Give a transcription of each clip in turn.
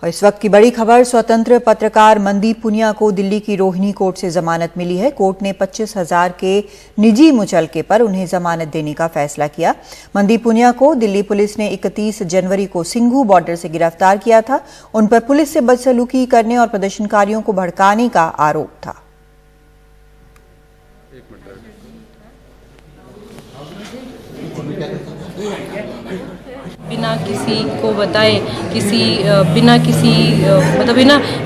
और इस वक्त की बड़ी खबर, स्वतंत्र पत्रकार मनदीप पुनिया को दिल्ली की रोहिणी कोर्ट से जमानत मिली है। कोर्ट ने 25,000 के निजी मुचलके पर उन्हें जमानत देने का फैसला किया। मनदीप पुनिया को दिल्ली पुलिस ने 31 जनवरी को सिंघू बॉर्डर से गिरफ्तार किया था। उन पर पुलिस से बदसलूकी करने और प्रदर्शनकारियों को भड़काने का आरोप था। बिना किसी को बताए, बिना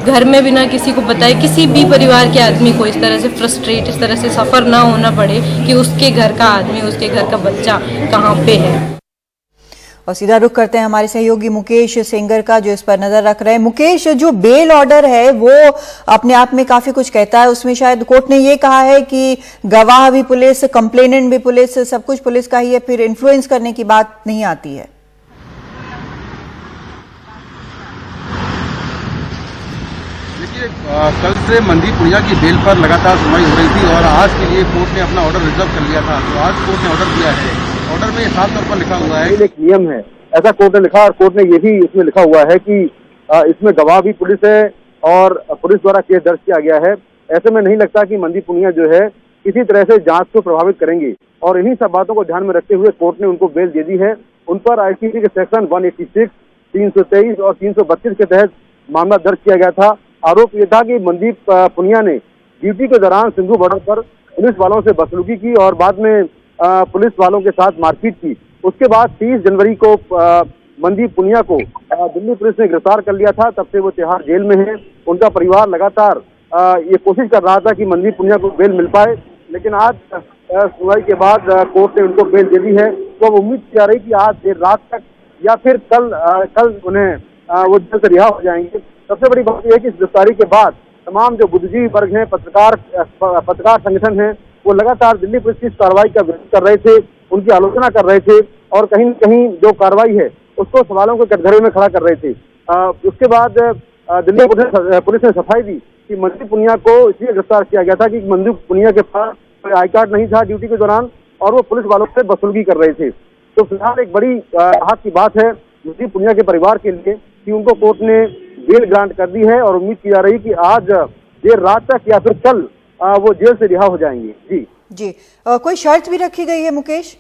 घर में बिना किसी को बताए किसी भी परिवार के आदमी को इस तरह से फ्रस्ट्रेट, इस तरह से सफ़र ना होना पड़े कि उसके घर का आदमी, उसके घर का बच्चा कहाँ पे है। और सीधा रुख करते हैं हमारे सहयोगी मुकेश सेंगर का, जो इस पर नजर रख रहे हैं। मुकेश, जो बेल ऑर्डर है वो अपने आप में काफी कुछ कहता है। उसमें शायद कोर्ट ने ये कहा है कि गवाह भी पुलिस, कंप्लेनेंट भी पुलिस, सब कुछ पुलिस का ही है, फिर इन्फ्लुएंस करने की बात नहीं आती है। देखिए, कल से मनदीप पुनिया की बेल पर लगातार सुनवाई हो रही थी और आज के लिए कोर्ट ने अपना ऑर्डर रिजर्व कर लिया था। तो आज कोर्ट ने ऑर्डर दिया है। ऑर्डर में साफ तौर पर लिखा हुआ है, एक नियम है, ऐसा कोर्ट ने लिखा। और कोर्ट ने ये भी इसमें लिखा हुआ है कि इसमें गवाह भी पुलिस है और पुलिस द्वारा केस दर्ज किया गया है। ऐसे में नहीं लगता कि मनदीप पुनिया जो है किसी तरह से जांच को प्रभावित करेंगे। और इन्हीं सब बातों को ध्यान में रखते हुए कोर्ट ने उनको बेल दे दी है। उन पर आईपीसी के सेक्शन 186, 323 और 332 के तहत मामला दर्ज किया गया था। आरोप ये था कि मनदीप पुनिया ने ड्यूटी के दौरान सिंघू बॉर्डर पर पुलिस वालों से बदसलूकी की और बाद में पुलिस वालों के साथ मारपीट की। उसके बाद 30 जनवरी को मनदीप पुनिया को दिल्ली पुलिस ने गिरफ्तार कर लिया था। तब से वो तिहाड़ जेल में है। उनका परिवार लगातार ये कोशिश कर रहा था कि मनदीप पुनिया को बेल मिल पाए, लेकिन आज सुनवाई के बाद कोर्ट ने उनको बेल दे दी है। तो अब उम्मीद की जा रही कि आज देर रात तक या फिर कल उन्हें वो जेल से रिहा हो जाएंगे। सबसे बड़ी बात यह है कि इस गिरफ्तारी के बाद तमाम जो बुद्धिजीवी वर्ग हैं, पत्रकार संगठन हैं, वो लगातार दिल्ली पुलिस की कार्रवाई का विरोध कर रहे थे, उनकी आलोचना कर रहे थे और कहीं न कहीं जो कार्रवाई है उसको सवालों के कटघरे में खड़ा कर रहे थे। उसके बाद दिल्ली पुलिस ने सफाई दी कि मनदीप पुनिया को इसलिए गिरफ्तार किया गया था कि मनदीप पुनिया के पास कोई आई कार्ड नहीं था ड्यूटी के दौरान और वो पुलिस वालों से वसूली कर रहे थे। तो फिलहाल एक बड़ी राहत की बात है मनदीप पुनिया के परिवार के लिए कि उनको कोर्ट ने बेल ग्रांट कर दी है और उम्मीद की जा रही कि आज देर रात तक या फिर कल वो जेल से रिहा हो जाएंगे। जी कोई शर्त भी रखी गई है मुकेश?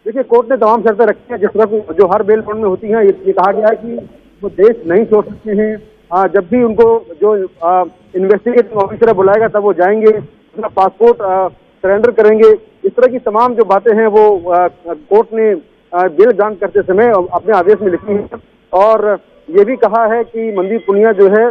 देखिए, कोर्ट ने तमाम शर्तें रखी हैं जिस तरह जो हर बेल बॉन्ड में होती हैं। ये कहा गया है कि वो देश नहीं छोड़ सकते हैं। जब भी उनको जो इन्वेस्टिगेटिंग ऑफिसर बुलाएगा तब वो जाएंगे, अपना पासपोर्ट सरेंडर करेंगे। इस तरह की तमाम जो बातें हैं वो कोर्ट ने बेल ग्रांट करते समय अपने आदेश में लिखी है। और ये भी कहा है कि मनदीप पुनिया जो है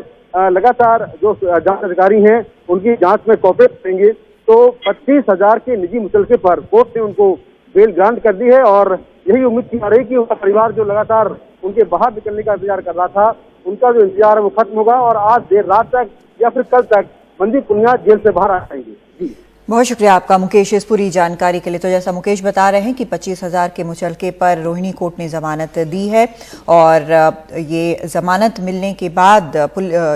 लगातार जो जांच अधिकारी हैं उनकी जांच में कोऑपरेट करेंगे। तो 25,000 के निजी मुचलके पर कोर्ट ने उनको बेल ग्रांट कर दी है और यही उम्मीद की जा रही कि उनका परिवार जो लगातार उनके बाहर निकलने का इंतजार कर रहा था, उनका जो इंतजार है वो खत्म होगा और आज देर रात तक या फिर कल तक मनदीप पुनिया जेल से बाहर आ जाएंगे। जी, बहुत शुक्रिया आपका मुकेश इस पूरी जानकारी के लिए। तो जैसा मुकेश बता रहे हैं कि 25,000 के मुचलके पर रोहिणी कोर्ट ने जमानत दी है और ये जमानत मिलने के बाद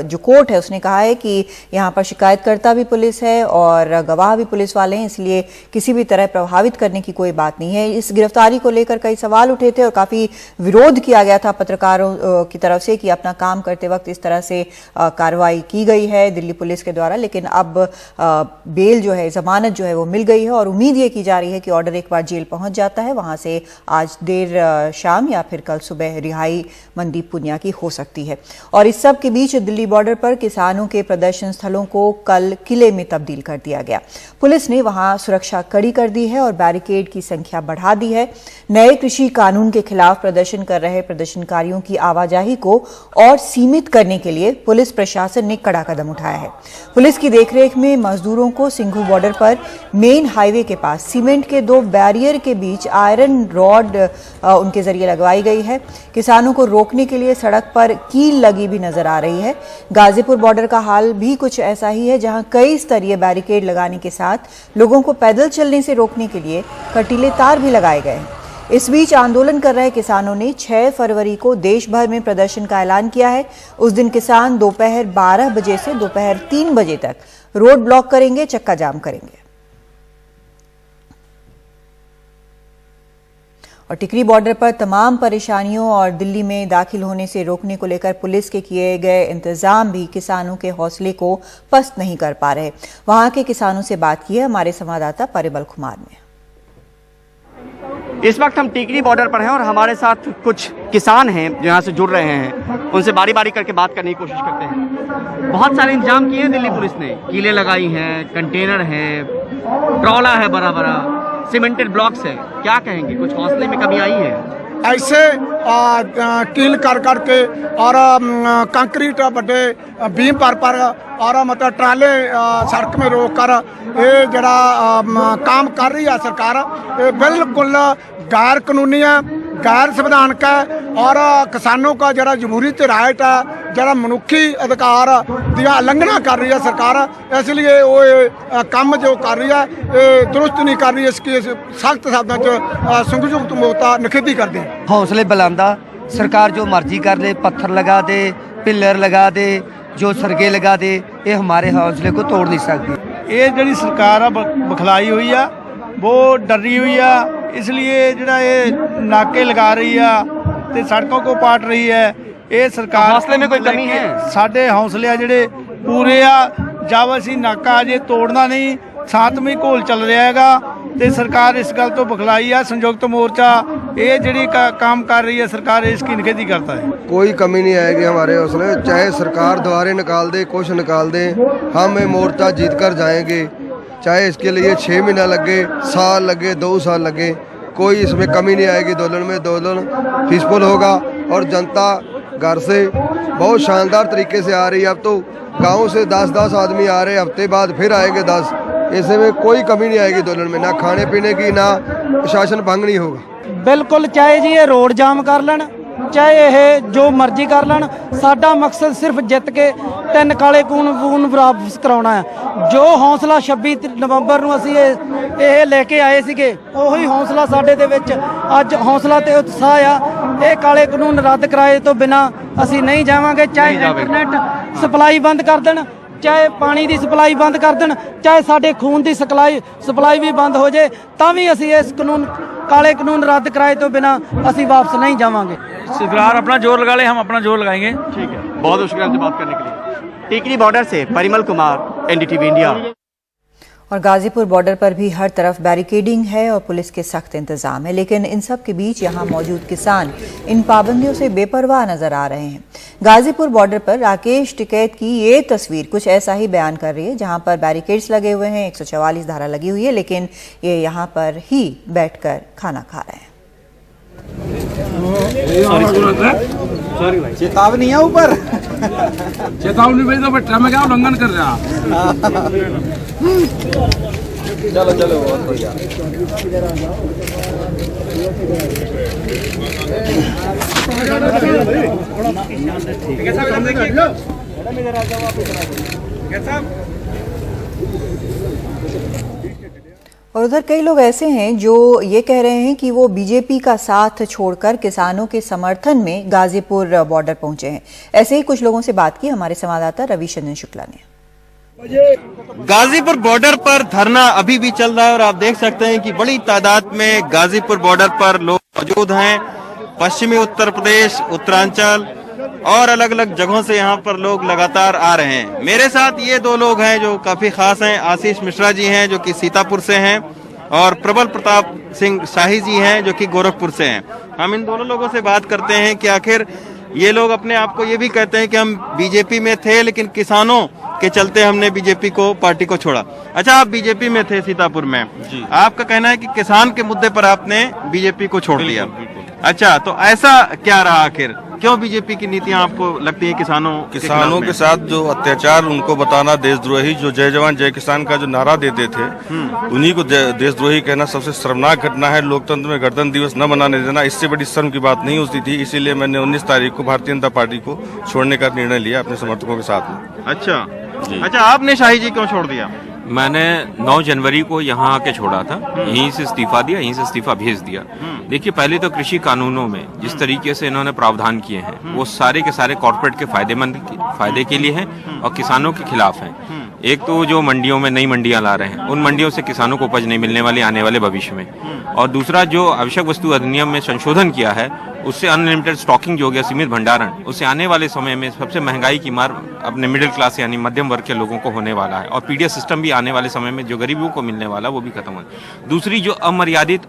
जो कोर्ट है उसने कहा है कि यहाँ पर शिकायतकर्ता भी पुलिस है और गवाह भी पुलिस वाले हैं, इसलिए किसी भी तरह प्रभावित करने की कोई बात नहीं है। इस गिरफ्तारी को लेकर कई सवाल उठे थे और काफी विरोध किया गया था पत्रकारों की तरफ से कि अपना काम करते वक्त इस तरह से कार्रवाई की गई है दिल्ली पुलिस के द्वारा। लेकिन अब बेल जो है, जमानत जो है वो मिल गई है और उम्मीद ये की जा रही है कि ऑर्डर एक बार जेल पहुंच जाता है, वहां से आज देर शाम या फिर कल सुबह रिहाई मनदीप पुनिया की हो सकती है। और इस सब के बीच दिल्ली बॉर्डर पर किसानों के प्रदर्शन स्थलों को कल किले में तब्दील कर दिया गया। पुलिस ने वहां सुरक्षा कड़ी कर दी है और बैरिकेड की संख्या बढ़ा दी है। नए कृषि कानून के खिलाफ प्रदर्शन कर रहे प्रदर्शनकारियों की आवाजाही को और सीमित करने के लिए पुलिस प्रशासन ने कड़ा कदम उठाया है। पुलिस की देखरेख में मजदूरों को सिंघू बॉर्डर पर मेन हाईवे के पास सीमेंट के 2 बैरियर के बीच आयरन रॉड उनके जरिए लगवाई गई है। किसानों को रोकने के लिए सड़क पर कील लगी भी नजर आ रही है। गाजीपुर बॉर्डर का हाल भी कुछ ऐसा ही है, जहां कई स्तरीय बैरिकेड लगाने के साथ लोगों को पैदल चलने से रोकने के लिए कटीले तार भी लगाए गए हैं। इस बीच आंदोलन कर रहे किसानों ने 6 फरवरी को देश भर में प्रदर्शन का ऐलान किया है। उस दिन किसान दोपहर 12 बजे से दोपहर 3 बजे तक रोड ब्लॉक करेंगे, चक्का जाम करेंगे। और टिकरी बॉर्डर पर तमाम परेशानियों और दिल्ली में दाखिल होने से रोकने को लेकर पुलिस के किए गए इंतजाम भी किसानों के हौसले को पस्त नहीं कर पा रहे। वहां के किसानों से बात की है हमारे संवाददाता परिमल कुमार ने। इस वक्त हम टिकरी बॉर्डर पर हैं और हमारे साथ कुछ किसान हैं जो यहाँ से जुड़ रहे हैं। उनसे बारी बारी करके बात करने की कोशिश करते हैं। बहुत सारे इंतजाम किए हैं दिल्ली पुलिस ने, कीलें लगाई हैं, कंटेनर है, ट्रॉला है, बड़ा बड़ा सीमेंटेड ब्लॉक्स है। क्या कहेंगे, कुछ हौसले में कमी आई है? ऐसे कील कर करके और कंक्रीट बड़े बीम पर और मतलब ट्राले सड़क में रोक कर ये जरा काम कर रही है सरकार, ये बिल्कुल गैर कानूनी है, गैर संवैधानिक है और किसानों का जरा जमहूरी राइट है, जरा मनुखी अधिकार की उल्लंघना कर रही है सरकार। इसलिए वो काम जो कर रही है ये दुरुस्त नहीं कर रही है। इसकी सख्त शब्दों संयुक्त मोर्चा निखेधी कर दें। हौसले बुलंदा सरकार जो मर्जी कर ले, पत्थर लगा दे, पिलर लगा दे, जो सरगे लगा दे, ये हमारे हौसले को तोड़ नहीं सकती। ये जी सरकार बखलाई हुई है, वो डरी हुई है, इसलिए जो ये नाके लगा रही है ते सड़कों को पाट रही है। ये सरकार हौसले में कोई कमी है? साढ़े हौसले ਜਿਹੜੇ पूरे आ जब असी नाका अजे तोड़ना नहीं, शांतमई घोल चल रहा हैगा ते सरकार इस गल तो बखलाई है। संयुक्त मोर्चा ये जी काम कर रही है सरकार, इसकी निखेधी करता है। कोई कमी नहीं आएगी हमारे हौसले, चाहे सरकार द्वारे निकाल दे, कुछ निकाल दे, हम ये मोर्चा जीत कर जाएंगे। चाहे इसके लिए 6 महीना लगे, साल लगे, 2 साल लगे, कोई इसमें कमी नहीं आएगी। दोलन में दोलन पीसफुल होगा और जनता घर से बहुत शानदार तरीके से आ रही है। अब तो गाँव से 10-10 आदमी आ रहे, हफ्ते बाद फिर आएंगे 10। ऐसे में कोई कमी नहीं आएगी दोलन में, ना खाने पीने की, ना शासन भंग नहीं होगा। बिल्कुल, चाहे जी ये रोड जाम कर लेन, चाहे ये जो मर्जी कर लेन, साडा मकसद सिर्फ जित के 3 काले खून वापस कराउणा है। जो हौसला 26 नवंबर ਨੂੰ ਅਸੀਂ ਇਹ ਲੈ ਕੇ ਆਏ ਸੀਗੇ, ਉਹੀ ਹੌਸਲਾ ਸਾਡੇ ਦੇ ਵਿੱਚ ਅੱਜ ਹੌਸਲਾ ਤੇ ਉਤਸ਼ਾਹ ਆ। ਇਹ ਕਾਲੇ ਕਾਨੂੰਨ ਰੱਦ ਕਰਾਏ ਤੋਂ ਬਿਨਾ ਅਸੀਂ ਨਹੀਂ ਜਾਵਾਂਗੇ। ਚਾਹੇ ਇੰਟਰਨੈਟ ਸਪਲਾਈ ਬੰਦ ਕਰ ਦੇਣ, ਚਾਹੇ ਪਾਣੀ ਦੀ ਸਪਲਾਈ ਬੰਦ ਕਰ ਦੇਣ, ਚਾਹੇ ਸਾਡੇ ਖੂਨ ਦੀ ਸਪਲਾਈ ਵੀ ਬੰਦ ਹੋ ਜੇ, ਤਾਂ ਵੀ ਅਸੀਂ ਇਸ काले कानून रद्द कराए तो बिना ਅਸੀਂ वापस नहीं जावांगे। सरकार अपना जोर लगा ले, हम अपना जोर लगाएंगे। ठीक है, बहुत शुक्रिया हमसे बात करने के लिए। टिकरी बॉर्डर से परिमल कुमार, NDTV इंडिया। और गाजीपुर बॉर्डर पर भी हर तरफ बैरिकेडिंग है और पुलिस के सख्त इंतजाम है, लेकिन इन सब के बीच यहां मौजूद किसान इन पाबंदियों से बेपरवाह नजर आ रहे हैं। गाजीपुर बॉर्डर पर राकेश टिकैत की ये तस्वीर कुछ ऐसा ही बयान कर रही है, जहां पर बैरिकेड्स लगे हुए हैं, 144 धारा लगी हुई है, लेकिन ये यहां पर ही बैठकर खाना खा रहे हैं। चेतावनी है ऊपर, चेतावनी भेज दो, बेटा मैं क्या उल्लंघन कर रहा। चलो चलो बहुत बढ़िया। और उधर कई लोग ऐसे हैं जो ये कह रहे हैं कि वो बीजेपी का साथ छोड़कर किसानों के समर्थन में गाजीपुर बॉर्डर पहुंचे हैं। ऐसे ही कुछ लोगों से बात की हमारे संवाददाता रविशंकर शुक्ला ने। गाजीपुर बॉर्डर पर धरना अभी भी चल रहा है और आप देख सकते हैं कि बड़ी तादाद में गाजीपुर बॉर्डर पर लोग मौजूद हैं। पश्चिमी उत्तर प्रदेश, उत्तरांचल और अलग अलग जगहों से यहाँ पर लोग लगातार आ रहे हैं। मेरे साथ ये 2 लोग हैं जो काफी खास हैं। आशीष मिश्रा जी हैं जो कि सीतापुर से हैं और प्रबल प्रताप सिंह शाही जी हैं जो कि गोरखपुर से हैं। हम इन दोनों लोगों से बात करते हैं कि आखिर ये लोग अपने आप को ये भी कहते हैं कि हम बीजेपी में थे, लेकिन किसानों के चलते हमने बीजेपी को, पार्टी को छोड़ा। अच्छा, आप बीजेपी में थे सीतापुर में जी। आपका कहना है कि किसान के मुद्दे पर आपने बीजेपी को छोड़ दिया। अच्छा, तो ऐसा क्या रहा आखिर, क्यों बीजेपी की नीतियां आपको लगती है किसानों के साथ जो अत्याचार, उनको बताना देशद्रोही, जो जय जवान जय किसान का जो नारा देते थे उन्हीं को देशद्रोही कहना सबसे शर्मनाक घटना है। लोकतंत्र में गणतंत्र दिवस न मनाने देना, इससे बड़ी शर्म की बात नहीं होती थी। इसीलिए मैंने 19 तारीख को भारतीय जनता पार्टी को छोड़ने का निर्णय लिया अपने समर्थकों के साथ में। अच्छा, आपने शाही जी क्यों छोड़ दिया? मैंने 9 जनवरी को यहाँ आके छोड़ा था, यहीं से इस्तीफा दिया, यहीं से इस्तीफा भेज दिया। देखिए, पहले तो कृषि कानूनों में जिस तरीके से इन्होंने प्रावधान किए हैं वो सारे के सारे कॉर्पोरेट के फायदे के लिए हैं और किसानों के खिलाफ हैं। एक तो जो मंडियों में नई मंडियां ला रहे हैं, उन मंडियों से किसानों को उपज नहीं मिलने वाली आने वाले भविष्य में, और दूसरा जो आवश्यक वस्तु अधिनियम में संशोधन किया है उससे अनलिमिटेड स्टॉकिंग जो हो गया, सीमित भंडारण, उससे आने वाले समय में सबसे महंगाई की मार अपने मिडिल क्लास यानी मध्यम वर्ग के लोगों को होने वाला है, और पीडीएस सिस्टम भी आने वाले समय में जो गरीबों को मिलने वाला वो भी खत्म हो। दूसरी जो अमर्यादित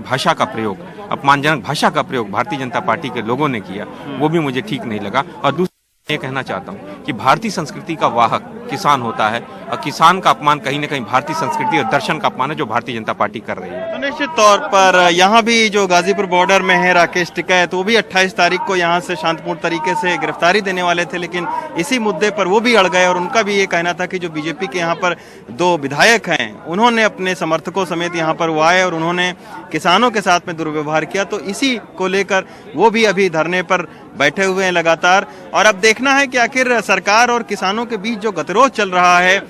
भाषा का प्रयोग, अपमानजनक भाषा का प्रयोग भारतीय जनता पार्टी के लोगों ने किया, वो भी मुझे ठीक नहीं लगा। और दूसरा ये कहना चाहता हूँ कि भारतीय संस्कृति का वाहक किसान होता है, और किसान का अपमान कहीं न कहीं भारतीय संस्कृति और दर्शन का अपमान है जो भारतीय जनता पार्टी कर रही है। तो निश्चित तौर पर यहाँ भी जो गाजीपुर बॉर्डर में है राकेश टिकैत, वो भी 28 तारीख को यहाँ से शांतिपूर्ण तरीके से गिरफ्तारी देने वाले थे, लेकिन इसी मुद्दे पर वो भी अड़ गए, और उनका भी ये कहना था कि जो बीजेपी के यहाँ पर 2 विधायक हैं उन्होंने अपने समर्थकों समेत यहाँ पर वो आए और उन्होंने किसानों के साथ में दुर्व्यवहार किया, तो इसी को लेकर वो भी अभी धरने पर बैठे हुए हैं लगातार। और अब देखना है कि आखिर सरकार और किसानों के बीच जो गतिरोध चल रहा है,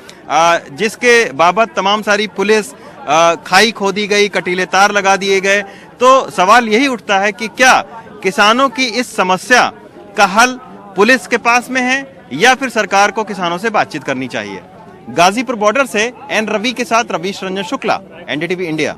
जिसके बाबत तमाम सारी पुलिस खाई खोदी गई, कटीले तार लगा दिए गए, तो सवाल यही उठता है कि क्या किसानों की इस समस्या का हल पुलिस के पास में है या फिर सरकार को किसानों से बातचीत करनी चाहिए। गाजीपुर बॉर्डर से एन रवि के साथ रवीश रंजन शुक्ला, एनडीटीवी इंडिया।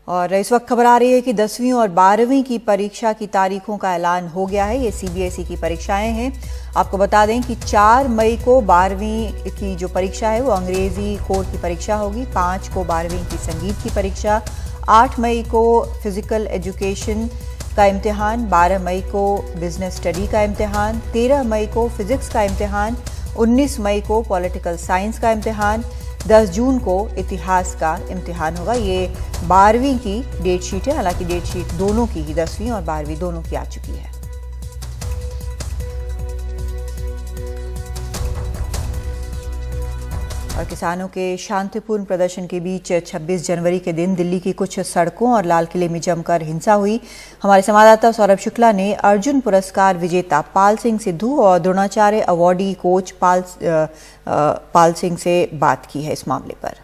और इस वक्त खबर आ रही है कि 10वीं और 12वीं की परीक्षा की तारीखों का ऐलान हो गया है। ये सीबीएसई की परीक्षाएं हैं। आपको बता दें कि 4 मई को 12वीं की जो परीक्षा है वो अंग्रेजी कोर की परीक्षा होगी, 5 को 12वीं की संगीत की परीक्षा, 8 मई को फिजिकल एजुकेशन का इम्तिहान, 12 मई को बिजनेस स्टडी का इम्तिहान, 13 मई को फिजिक्स का इम्तिहान, 19 मई को पॉलिटिकल साइंस का इम्तिहान, 10 जून को इतिहास का इम्तिहान होगा। ये 12वीं की डेट शीट है। हालांकि डेट शीट दोनों की ही 10वीं और 12वीं दोनों की आ चुकी है। और किसानों के शांतिपूर्ण प्रदर्शन के बीच 26 जनवरी के दिन दिल्ली की कुछ सड़कों और लाल किले में जमकर हिंसा हुई। हमारे संवाददाता सौरभ शुक्ला ने अर्जुन पुरस्कार विजेता पाल सिंह सिद्धू और द्रोणाचार्य अवॉर्डी कोच पाल सिंह से बात की है इस मामले पर।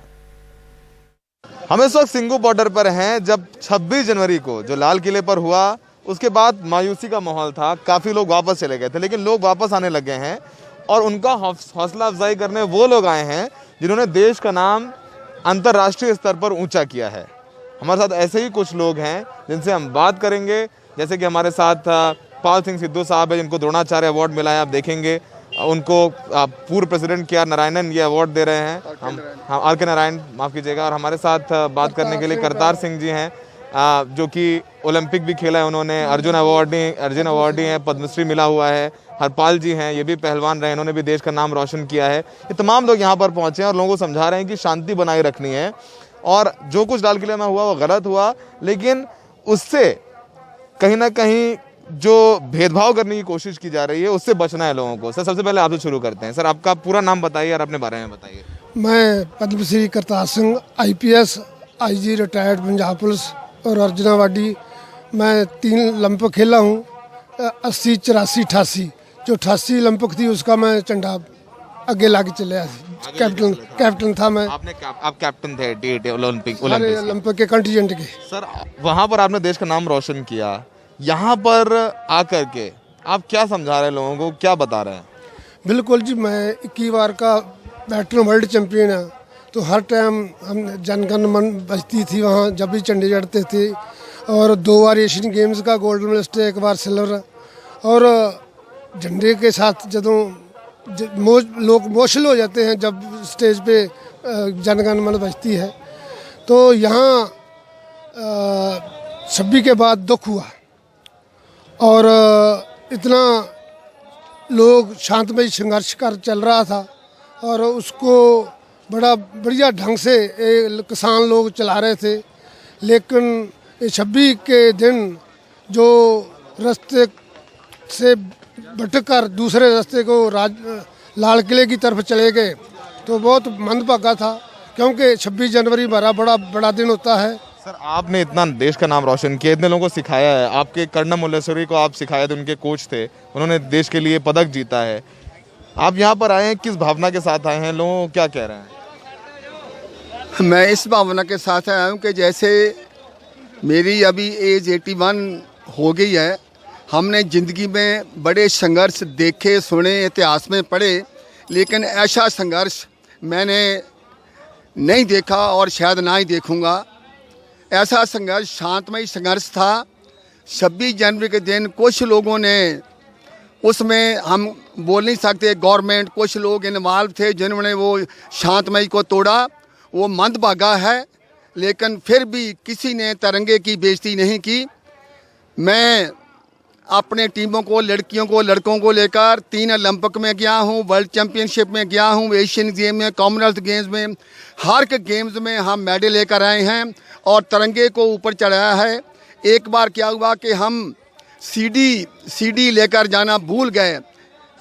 हम इस वक्त सिंगू बॉर्डर पर हैं, जब 26 जनवरी को जो लाल किले पर हुआ उसके बाद मायूसी का माहौल था, काफ़ी लोग वापस चले गए थे, लेकिन लोग वापस आने लगे हैं और उनका हौसला अफजाई करने वो लोग आए हैं जिन्होंने देश का नाम अंतर्राष्ट्रीय स्तर पर ऊंचा किया है। हमारे साथ ऐसे ही कुछ लोग हैं जिनसे हम बात करेंगे, जैसे कि हमारे साथ पाल सिंह सिद्धू साहब है जिनको द्रोणाचार्य अवार्ड मिला है। आप देखेंगे उनको पूर्व प्रेसिडेंट के आर नारायणन ये अवार्ड दे रहे हैं, हम आर के नारायण माफ़ कीजिएगा। और हमारे साथ बात करने के लिए करतार सिंह जी हैं जो कि ओलंपिक भी खेला है उन्होंने, अर्जुन अवार्डी हैं, पद्मश्री मिला हुआ है। हरपाल जी हैं, ये भी पहलवान रहे, इन्होंने भी देश का नाम रोशन किया है। ये तमाम लोग यहाँ पर पहुँचे हैं और लोगों को समझा रहे हैं कि शांति बनाए रखनी है और जो कुछ लाल किले में हुआ वो गलत हुआ, लेकिन उससे कहीं ना कहीं जो भेदभाव करने की कोशिश की जा रही है उससे बचना है लोगों को। सर सबसे पहले आपसे शुरू करते हैं। सर आपका पूरा नाम बताइए और अपने बारे में बताइए। मैं Padma Shri Kartar Singh, IPS IG retired Punjab police और अर्जुन अवार्डी। मैं 3 ओलंपिक खेला हूँ, 80, 84, 88। जो 88 ओलंपिक थी उसका मैं झंडा आगे लाके चले, कैप्टन था मैं। आप कैप्टन थे ओलंपिक के कंटीजेंट के। सर वहाँ पर आपने देश का नाम रोशन किया, यहाँ पर आकर के आप क्या समझा रहे हैं लोगों को, क्या बता रहे हैं? बिल्कुल जी, मैं 21 बार का वेटरन वर्ल्ड चैंपियन है, तो हर टाइम हम जनगण मन बजती थी वहाँ जब भी झंडे चढ़ते थे। और 2 बार एशियन गेम्स का गोल्ड मेडलिस्ट, 1 बार सिल्वर। और झंडे के साथ जदों लोग इमोशनल हो जाते हैं जब स्टेज पे जनगण मन बजती है। तो यहाँ 26 के बाद दुख हुआ और इतना लोग शांतमय संघर्ष कर चल रहा था और उसको बड़ा बढ़िया ढंग से किसान लोग चला रहे थे। लेकिन 26 के दिन जो रास्ते से भटककर दूसरे रास्ते को लाल किले की तरफ चले गए तो बहुत मंदभागा था, क्योंकि 26 जनवरी हमारा बड़ा दिन होता है। सर आपने इतना देश का नाम रोशन किया, इतने लोगों को सिखाया है, आपके कर्णम मुल्लेश्वरी को आप सिखाए थे, उनके कोच थे, उन्होंने देश के लिए पदक जीता है। आप यहाँ पर आए हैं, किस भावना के साथ आए हैं, लोगों को क्या कह रहे हैं? मैं इस भावना के साथ आया हूँ कि जैसे मेरी अभी एज 81 हो गई है। हमने ज़िंदगी में बड़े संघर्ष देखे सुने, इतिहास में पढ़े, लेकिन ऐसा संघर्ष मैंने नहीं देखा और शायद ना ही देखूंगा। ऐसा संघर्ष शांतमय संघर्ष था। 26 जनवरी के दिन कुछ लोगों ने, उसमें हम बोल नहीं सकते, गवर्नमेंट, कुछ लोग इन्वॉल्व थे जिन्होंने वो शांतमय को तोड़ा। वो मंदभागा है, लेकिन फिर भी किसी ने तिरंगे की बेइज्जती नहीं की। मैं अपने टीमों को, लड़कियों को, लड़कों को लेकर 3 ओलंपिक में गया हूँ, वर्ल्ड चैम्पियनशिप में गया हूँ, एशियन गेम में, कॉमनवेल्थ गेम्स में, हर के गेम्स में हम मेडल लेकर आए हैं और तिरंगे को ऊपर चढ़ाया है। एक बार क्या हुआ कि हम सीडी लेकर जाना भूल गए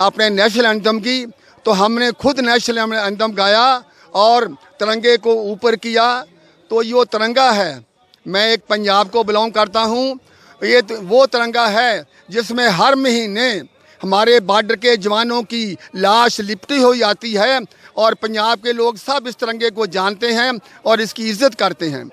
अपने नेशनल एंथम की, तो हमने खुद नेशनल एंथम गाया और तिरंगे को ऊपर किया। तो ये तिरंगा है। मैं एक पंजाब को बिलोंग करता हूँ। ये वो तिरंगा है जिसमें हर महीने हमारे बॉर्डर के जवानों की लाश लिपटी हुई आती है और पंजाब के लोग सब इस तिरंगे को जानते हैं और इसकी इज्जत करते हैं।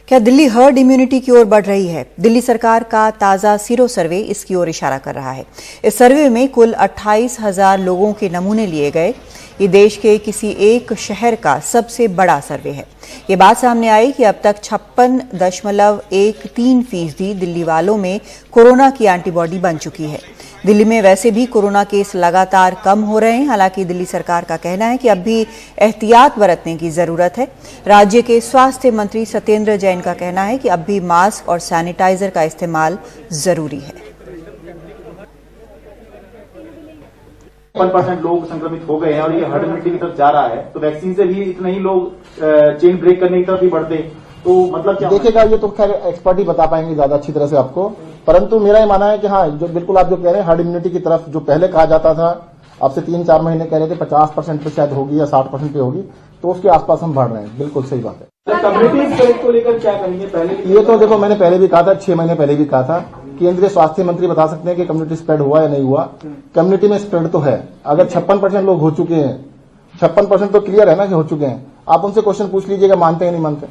क्या दिल्ली हर्ड इम्यूनिटी की ओर बढ़ रही है? दिल्ली सरकार का ताज़ा सीरो सर्वे इसकी ओर इशारा कर रहा है। इस सर्वे में कुल 28,000 लोगों के नमूने लिए गए। ये देश के किसी एक शहर का सबसे बड़ा सर्वे है। ये बात सामने आई कि अब तक 56.13% दिल्ली वालों में कोरोना की एंटीबॉडी बन चुकी है। दिल्ली में वैसे भी कोरोना केस लगातार कम हो रहे हैं। हालांकि दिल्ली सरकार का कहना है कि अब भी एहतियात बरतने की जरूरत है। राज्य के स्वास्थ्य मंत्री सत्येंद्र जैन का कहना है कि अब भी मास्क और सैनिटाइजर का इस्तेमाल जरूरी है। 1% लोग संक्रमित हो गए हैं और ये हर्ड इम्यूनिटी की तरफ जा रहा है, तो वैक्सीन से भी इतने ही लोग चेन ब्रेक करने की तरफ ही बढ़ते, तो मतलब क्या देखेगा? ये तो खैर एक्सपर्ट ही बता पाएंगे ज्यादा अच्छी तरह से आपको, परंतु मेरा ये मानना है कि हाँ, जो बिल्कुल आप जो कह रहे हैं हर्ड इम्यूनिटी की तरफ, जो पहले कहा जाता था, अब से 3-4 महीने कह रहे थे 50% पे शायद होगी या 60% पे होगी, तो उसके आसपास हम बढ़ रहे हैं। बिल्कुल सही बात है। कम्युनिटी स्प्रेड को लेकर क्या करेंगे? पहले ये तो देखो, मैंने पहले भी कहा था, 6 महीने पहले भी कहा था, केंद्रीय स्वास्थ्य मंत्री बता सकते हैं कि कम्युनिटी स्प्रेड हुआ या नहीं हुआ। कम्युनिटी में स्प्रेड तो है। अगर 56% लोग हो चुके हैं, 56% तो क्लियर है ना कि हो चुके हैं। आप उनसे क्वेश्चन पूछ लीजिएगा, मानते हैं नहीं मानते।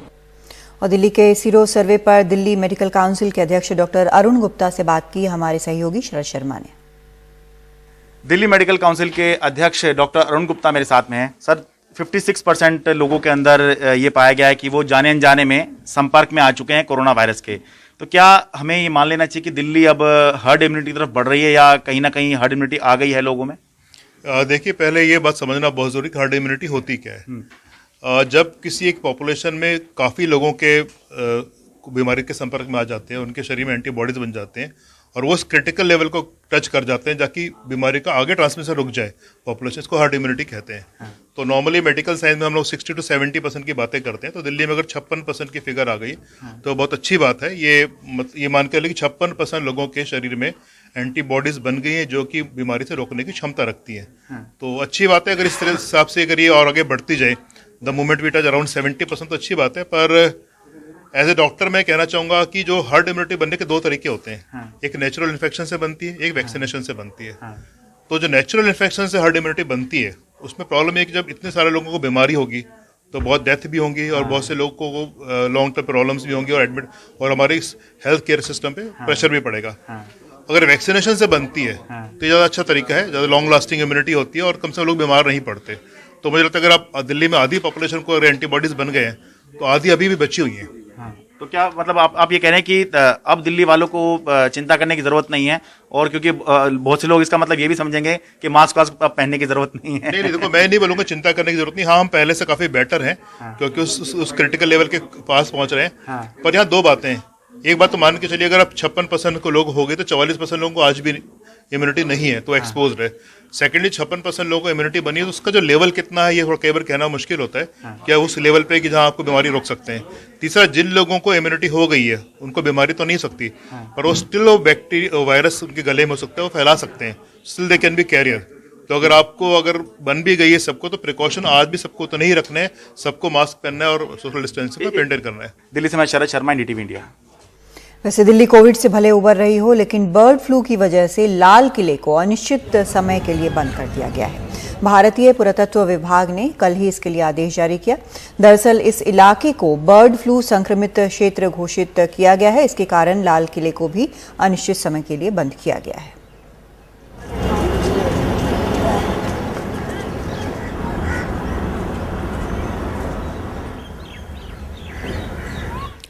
और दिल्ली के सीरो सर्वे पर दिल्ली मेडिकल काउंसिल के अध्यक्ष डॉक्टर अरुण गुप्ता से बात की हमारे सहयोगी शरद शर्मा ने। दिल्ली मेडिकल काउंसिल के अध्यक्ष डॉक्टर अरुण गुप्ता मेरे साथ में हैं। सर, 56% लोगों के अंदर ये पाया गया है कि वो जाने अनजाने में संपर्क में आ चुके हैं कोरोना वायरस के। तो क्या हमें ये मान लेना चाहिए कि दिल्ली अब हर्ड इम्यूनिटी की तरफ बढ़ रही है या कहीं ना कहीं हर्ड इम्यूनिटी आ गई है लोगों में? देखिए, पहले ये बात समझना बहुत जरूरी है, हर्ड इम्यूनिटी होती क्या है। जब किसी एक पॉपुलेशन में काफ़ी लोगों के बीमारी के संपर्क में आ जाते हैं, उनके शरीर में एंटीबॉडीज बन जाते हैं और वो उस क्रिटिकल लेवल को टच कर जाते हैं ताकि बीमारी का आगे ट्रांसमिशन रुक जाए पॉपुलेशन, इसको हर्ड इम्यूनिटी कहते हैं। तो नॉर्मली मेडिकल साइंस में हम लोग 60 to 70% की बातें करते हैं। तो दिल्ली में अगर 56% की फिगर आ गई तो बहुत अच्छी बात है। ये मान कर लें कि 56% लोगों के शरीर में एंटीबॉडीज बन गई हैं जो कि बीमारी से रोकने की क्षमता रखती है। तो अच्छी बात है। अगर इस तरह हिसाब से अगर ये और आगे बढ़ती जाए, the moment we touch around 70%, तो अच्छी बात है। पर एज ए डॉक्टर मैं कहना चाहूंगा कि जो हर्ड इम्यूनिटी बनने के 2 तरीके होते हैं। एक नेचुरल इन्फेक्शन से बनती है, एक वैक्सीनेशन से बनती है। तो जो नेचुरल इन्फेक्शन से हर्ड इम्यूनिटी बनती है, उसमें प्रॉब्लम है कि जब इतने सारे लोगों को बीमारी होगी तो बहुत डेथ भी होंगी और बहुत से लोगों को लॉन्ग टर्म प्रॉब्लम्स भी होंगी और एडमिट, और हमारे हेल्थ केयर सिस्टम पे प्रेशर भी पड़ेगा। अगर वैक्सीनेशन से बनती है तो ज़्यादा अच्छा तरीका है, ज़्यादा लॉन्ग लास्टिंग इम्यूनिटी होती है और कम से कम लोग बीमार नहीं पड़ते। तो मुझे लगता है अगर आप दिल्ली में आधी पॉपुलेशन को अगर एंटीबॉडीज बन गए हैं तो आधी अभी भी बची हुई हैं। तो क्या मतलब आप ये कह रहे हैं कि अब दिल्ली वालों को चिंता करने की जरूरत नहीं है, और क्योंकि बहुत से लोग इसका मतलब ये भी समझेंगे कि मास्क वास्क पहनने की जरूरत नहीं है? नहीं, देखो, मैं नहीं बोलूंगा चिंता करने की जरूरत नहीं। हाँ, हम पहले से काफी बेटर हैं क्योंकि उस क्रिटिकल लेवल के पास पहुंच रहे हैं। पर यहाँ 2 बातें हैं। एक बात तो मान के चलिए, अगर आप 56% को लोग हो गए तो 44% लोगों को आज भी इम्यूनिटी नहीं है, तो एक्सपोज है। सेकेंडली 56% लोगों को इम्यूनिटी बनी है, तो उसका जो लेवल कितना है ये थोड़ा कई बार कहना मुश्किल होता है। क्या उस लेवल पे कि जहां आपको बीमारी रोक सकते हैं। तीसरा, जिन लोगों को इम्यूनिटी हो गई है उनको बीमारी तो नहीं सकती, पर वो स्टिल वो बैक्टीरिया वायरस उनके गले में हो सकता है, वो फैला सकते हैं। Still they can be carrier. तो अगर बन भी गई है सबको, तो प्रिकॉशन आज भी सबको तो नहीं रखने हैं। सबको मास्क पहनना है और सोशल डिस्टेंसिंग को मेंटेन करना है। दिल्ली से मैं शरद शर्मा, NDTV इंडिया। वैसे दिल्ली कोविड से भले उबर रही हो, लेकिन बर्ड फ्लू की वजह से लाल किले को अनिश्चित समय के लिए बंद कर दिया गया है। भारतीय पुरातत्व विभाग ने कल ही इसके लिए आदेश जारी किया। दरअसल इस इलाके को बर्ड फ्लू संक्रमित क्षेत्र घोषित किया गया है। इसके कारण लाल किले को भी अनिश्चित समय के लिए बंद किया गया है।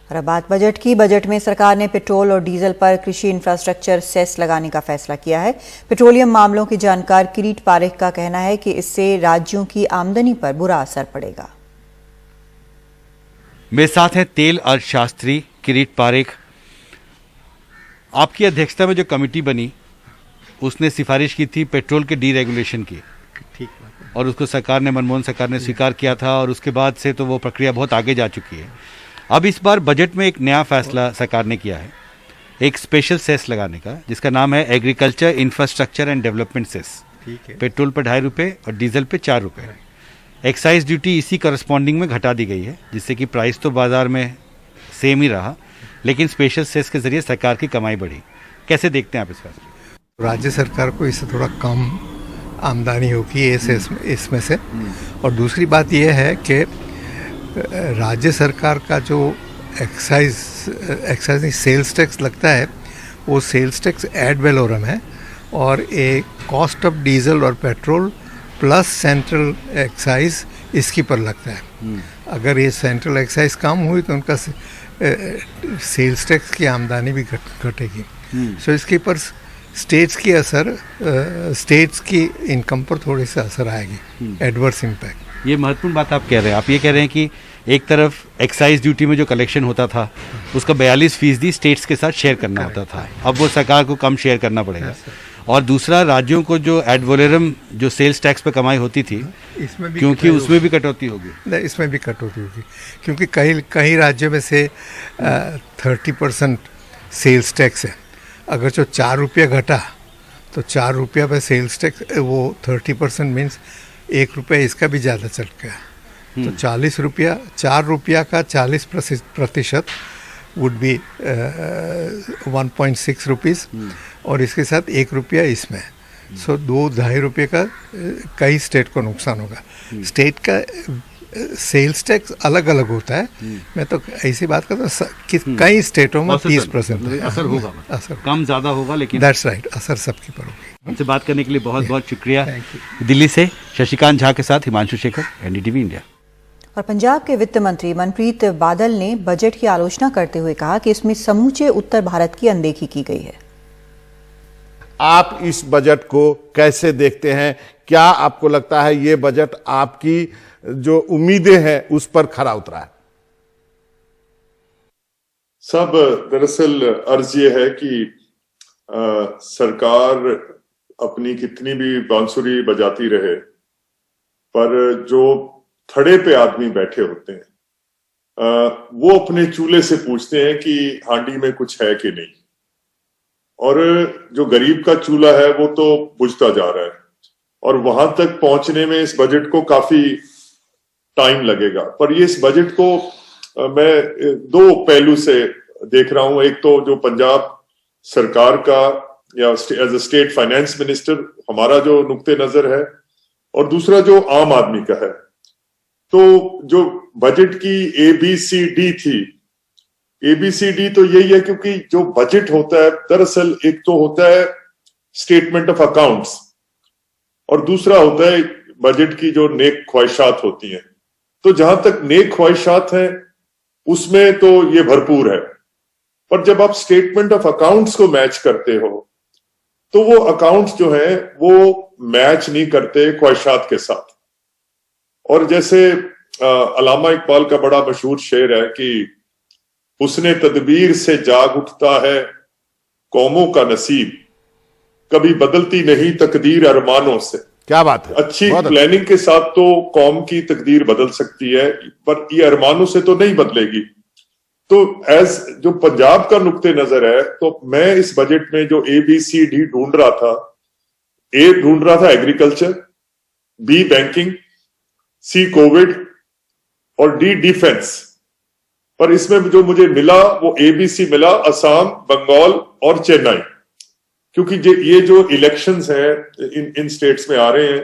और अब बात बजट की। बजट में सरकार ने पेट्रोल और डीजल पर कृषि इंफ्रास्ट्रक्चर सेस लगाने का फैसला किया है। पेट्रोलियम मामलों के जानकार किरीट पारेख का कहना है कि इससे राज्यों की आमदनी पर बुरा असर पड़ेगा। मेरे साथ हैं तेल अर्थशास्त्री किरीट पारेख। आपकी अध्यक्षता में जो कमेटी बनी उसने सिफारिश की थी पेट्रोल के डीरेगुलेशन की, ठीक, और उसको सरकार ने, मनमोहन सरकार ने स्वीकार किया था और उसके बाद से तो वो प्रक्रिया बहुत आगे जा चुकी है। अब इस बार बजट में एक नया फैसला सरकार ने किया है, एक स्पेशल सेस लगाने का, जिसका नाम है agriculture infrastructure and development cess. ठीक है। पेट्रोल पर 2.5 रुपये और डीजल पे 4 रुपये। एक्साइज ड्यूटी इसी करस्पॉन्डिंग में घटा दी गई है, जिससे कि प्राइस तो बाजार में सेम ही रहा, लेकिन स्पेशल सेस के जरिए सरकार की कमाई बढ़ी। कैसे देखते हैं आप इस फैसले? राज्य सरकार को इससे थोड़ा कम आमदनी होगी इसमें से। और दूसरी बात यह है कि राज्य सरकार का जो एक्साइज सेल्स टैक्स लगता है, वो सेल्स टैक्स एड वैलोरम है और एक कॉस्ट ऑफ डीजल और पेट्रोल प्लस सेंट्रल एक्साइज इसकी पर लगता है। अगर ये सेंट्रल एक्साइज कम हुई तो उनका सेल्स टैक्स की आमदनी भी घटेगी। सो इसके पर स्टेट्स की इनकम पर थोड़ी सा असर आएगी, एडवर्स इम्पैक्ट। ये महत्वपूर्ण बात आप कह रहे हैं। आप ये कह रहे हैं कि एक तरफ एक्साइज ड्यूटी में जो कलेक्शन होता था उसका 42% स्टेट्स के साथ शेयर करना होता था, अब वो सरकार को कम शेयर करना पड़ेगा। और दूसरा, राज्यों को जो एड वैलोरम जो सेल्स टैक्स पे कमाई होती थी, इसमें भी क्योंकि उसमें भी कटौती होगी। नहीं, इसमें भी कटौती होगी क्योंकि कई राज्यों में से 30% सेल्स टैक्स है। अगर जो 4 रुपया घटा तो 4 रुपया पे सेल्स टैक्स, वो 30% मीन्स 1 रुपया इसका भी ज़्यादा चढ़ गया। तो 40 रुपया, 4 रुपया का 40% वुड बी 1.6 रुपीज़ और इसके साथ 1 रुपया इसमें। सो 2-2.5 रुपये का कई स्टेट को नुकसान होगा। स्टेट का सेल्स टैक्स अलग अलग होता है। मैं तो ऐसी बात करता हूँ कि कई स्टेटों में 30% असर होगा, असर कम ज़्यादा होगा, लेकिन दैट्स राइट, असर सबकी पर होगी। हमसे बात करने के लिए बहुत बहुत शुक्रिया। दिल्ली से शशिकांत झा के साथ हिमांशु शेखर, एनडीटीवी इंडिया। और पंजाब के वित्त मंत्री मनप्रीत बादल ने बजट की आलोचना करते हुए कहा कि इसमें समूचे उत्तर भारत की अनदेखी की गई है। आप इस बजट को कैसे देखते हैं? क्या आपको लगता है ये बजट आपकी जो उम्मीदें हैं उस पर खरा उतरा है? सब दरअसल अर्ज ये है कि सरकार अपनी कितनी भी बांसुरी बजाती रहे, पर जो थड़े पे आदमी बैठे होते हैं वो अपने चूल्हे से पूछते हैं कि हांडी में कुछ है कि नहीं। और जो गरीब का चूल्हा है वो तो बुझता जा रहा है और वहां तक पहुंचने में इस बजट को काफी टाइम लगेगा। पर ये इस बजट को मैं 2 पहलू से देख रहा हूं। एक तो जो पंजाब सरकार का या as a state finance minister हमारा जो नुक्ते नजर है, और दूसरा जो आम आदमी का है। तो जो बजट की ABCD थी, ABCD तो यही है क्योंकि जो बजट होता है दरअसल एक तो होता है स्टेटमेंट ऑफ अकाउंट्स और दूसरा होता है बजट की जो नेक ख्वाहिशात होती हैं। तो जहां तक नेक ख्वाहिशात हैं उसमें तो ये भरपूर है, पर जब आप स्टेटमेंट ऑफ अकाउंट्स को मैच करते हो तो वो अकाउंट्स जो हैं वो मैच नहीं करते ख्वाहिशात के साथ। और जैसे अल्लामा इकबाल का बड़ा मशहूर शेर है कि उसने तदबीर से जाग उठता है कौमों का नसीब, कभी बदलती नहीं तकदीर अरमानों से। क्या बात है। अच्छी प्लानिंग के साथ तो कौम की तकदीर बदल सकती है, पर ये अरमानों से तो नहीं बदलेगी। तो एज जो पंजाब का नुक्ते नजर है, तो मैं इस बजट में जो ABCD ढूंढ रहा था, A ढूंढ रहा था agriculture, B banking, C Covid और D डिफेंस। पर इसमें जो मुझे मिला वो ABC मिला, असम, बंगाल और चेन्नई। क्योंकि ये जो इलेक्शंस हैं इन स्टेट्स में आ रहे हैं,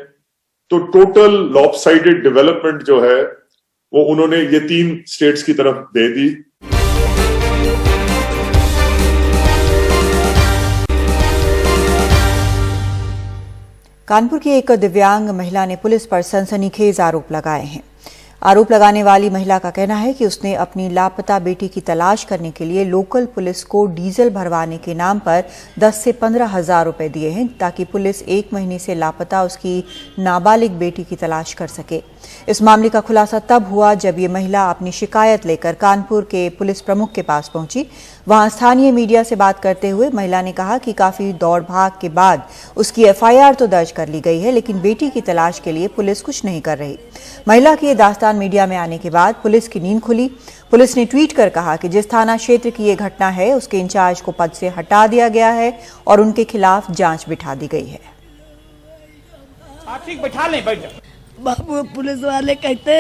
तो टोटल लॉपसाइडेड डेवलपमेंट जो है वो उन्होंने ये 3 स्टेट्स की तरफ दे दी। कानपुर की एक दिव्यांग महिला ने पुलिस पर सनसनीखेज आरोप लगाए हैं। आरोप लगाने वाली महिला का कहना है कि उसने अपनी लापता बेटी की तलाश करने के लिए लोकल पुलिस को डीजल भरवाने के नाम पर 10 से 15 हजार रुपए दिए हैं ताकि पुलिस 1 महीने से लापता उसकी नाबालिग बेटी की तलाश कर सके। इस मामले का खुलासा तब हुआ जब ये महिला अपनी शिकायत लेकर कानपुर के पुलिस प्रमुख के पास पहुंची। वहां स्थानीय मीडिया से बात करते हुए महिला ने कहा कि काफी दौड़ भाग के बाद उसकी एफआईआर तो दर्ज कर ली गई है, लेकिन बेटी की तलाश के लिए पुलिस कुछ नहीं कर रही। महिला की ये दास्तान मीडिया में आने के बाद पुलिस की नींद खुली। पुलिस ने ट्वीट कर कहा कि जिस थाना क्षेत्र की ये घटना है उसके इंचार्ज को पद से हटा दिया गया है और उनके खिलाफ जांच बिठा दी गई है। बैठा ले बाबू, पुलिस वाले कहते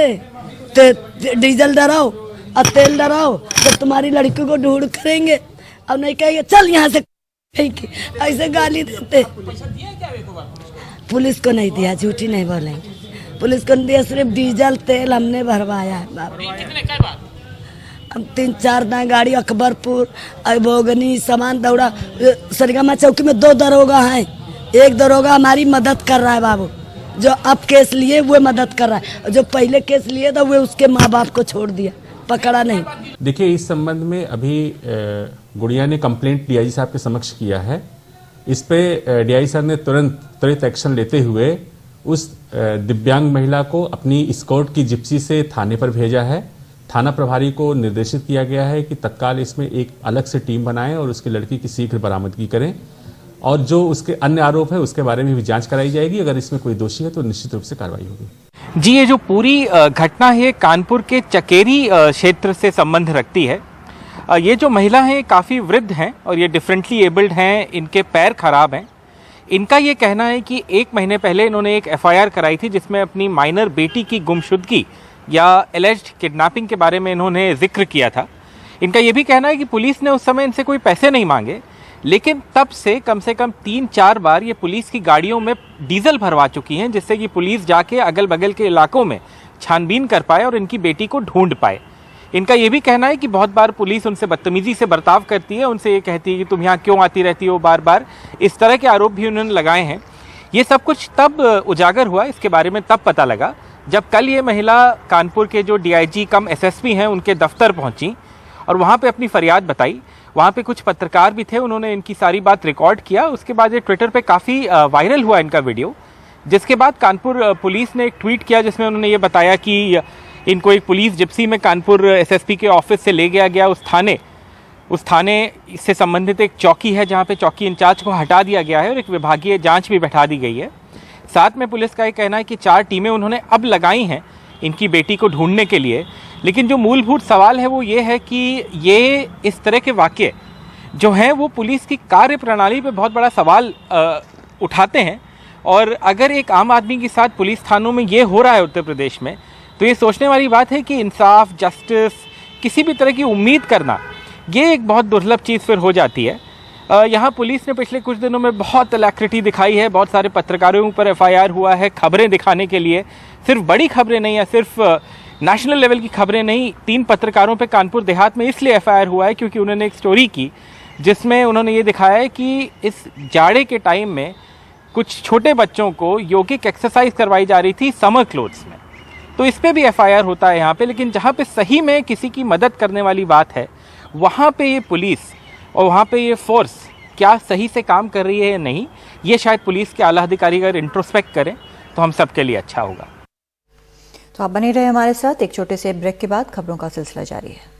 डीजल डराओ और तेल डराओ तो तुम्हारी लड़की को ढूंढ करेंगे, अब नहीं कहेंगे चल यहाँ से, ऐसे गाली देते। पुलिस को नहीं दिया, झूठी नहीं बोलेंगे, पुलिस को नहीं दिया, सिर्फ डीजल तेल हमने भरवाया है बाबू। हम 3-4 गाड़ी अकबरपुर भोगनी सामान दौड़ा। सरगमा चौकी में 2 दरोगा हैं, एक दरोगा हमारी मदद कर रहा है बाबू, जो अब केस लिए वो मदद कर रहा है, जो पहले केस लिए था वो उसके माँ बाप को छोड़ दिया, पकड़ा नहीं। देखिए, इस संबंध में अभी गुड़िया ने कंप्लेंट डीआईजी साहब के समक्ष किया है। इस पे डीआईजी साहब ने तुरंत एक्शन लेते हुए उस दिव्यांग महिला को अपनी स्कॉट की जिप्सी से थाने पर भेजा है। थाना प्रभारी को निर्देशित किया गया है कि तत्काल इसमें एक अलग से टीम बनाएं और उसकी लड़की की शीघ्र बरामदगी करें, और जो उसके अन्य आरोप है उसके बारे में भी जांच कराई जाएगी। अगर इसमें कोई दोषी है तो निश्चित रूप से कार्रवाई होगी। जी, ये जो पूरी घटना है कानपुर के चकेरी क्षेत्र से संबंध रखती है। ये जो महिला है काफ़ी वृद्ध हैं और ये डिफरेंटली एबल्ड हैं, इनके पैर खराब हैं। इनका ये कहना है कि 1 महीने पहले इन्होंने एक एफआईआर कराई थी जिसमें अपनी माइनर बेटी की गुमशुदगी या एलिज्ड किडनैपिंग के बारे में इन्होंने जिक्र किया था। इनका ये भी कहना है कि पुलिस ने उस समय इनसे कोई पैसे नहीं मांगे, लेकिन तब से कम 3-4 बार ये पुलिस की गाड़ियों में डीजल भरवा चुकी हैं, जिससे कि पुलिस जाके अगल बगल के इलाकों में छानबीन कर पाए और इनकी बेटी को ढूंढ पाए। इनका ये भी कहना है कि बहुत बार पुलिस उनसे बदतमीजी से बर्ताव करती है, उनसे ये कहती है कि तुम यहाँ क्यों आती रहती हो बार बार। इस तरह के आरोप भी उन्होंने लगाए हैं। ये सब कुछ तब उजागर हुआ, इसके बारे में तब पता लगा जब कल ये महिला कानपुर के जो डीआईजी कम एसएसपी हैं उनके दफ्तर पहुंची और वहाँ पे अपनी फरियाद बताई। वहाँ पे कुछ पत्रकार भी थे, उन्होंने इनकी सारी बात रिकॉर्ड किया। उसके बाद ये ट्विटर पे काफ़ी वायरल हुआ इनका वीडियो, जिसके बाद कानपुर पुलिस ने एक ट्वीट किया जिसमें उन्होंने ये बताया कि इनको एक पुलिस जिप्सी में कानपुर एसएसपी के ऑफिस से ले गया उस थाने से संबंधित एक चौकी है जहाँ पे चौकी इंचार्ज को हटा दिया गया है और एक विभागीय जाँच भी बैठा दी गई है। साथ में पुलिस का ये कहना है कि 4 टीमें उन्होंने अब लगाई हैं इनकी बेटी को ढूंढने के लिए। लेकिन जो मूलभूत सवाल है वो ये है कि ये इस तरह के वाक़ये जो हैं वो पुलिस की कार्य प्रणाली पे बहुत बड़ा सवाल उठाते हैं। और अगर एक आम आदमी के साथ पुलिस थानों में ये हो रहा है उत्तर प्रदेश में, तो ये सोचने वाली बात है कि इंसाफ, जस्टिस, किसी भी तरह की उम्मीद करना ये एक बहुत दुर्लभ चीज़ फिर हो जाती है। यहाँ पुलिस ने पिछले कुछ दिनों में बहुत अलैक्रिटी दिखाई है, बहुत सारे पत्रकारों पर एफआईआर हुआ है खबरें दिखाने के लिए। सिर्फ बड़ी खबरें नहीं है, सिर्फ नेशनल लेवल की खबरें नहीं। 3 पत्रकारों पे कानपुर देहात में इसलिए एफआईआर हुआ है क्योंकि उन्होंने एक स्टोरी की जिसमें उन्होंने ये दिखाया है कि इस जाड़े के टाइम में कुछ छोटे बच्चों को योगिक एक्सरसाइज करवाई जा रही थी समर क्लोथ्स में। तो इस पर भी एफआईआर होता है यहाँ पे। लेकिन जहाँ पे सही में किसी की मदद करने वाली बात है, वहाँ पे ये पुलिस और वहाँ पे ये फोर्स क्या सही से काम कर रही है या नहीं, ये शायद पुलिस के आला अधिकारी अगर इंट्रोस्पेक्ट करें तो हम सबके लिए अच्छा होगा। तो आप बने रहे हमारे साथ। एक छोटे से ब्रेक के बाद खबरों का सिलसिला जारी है।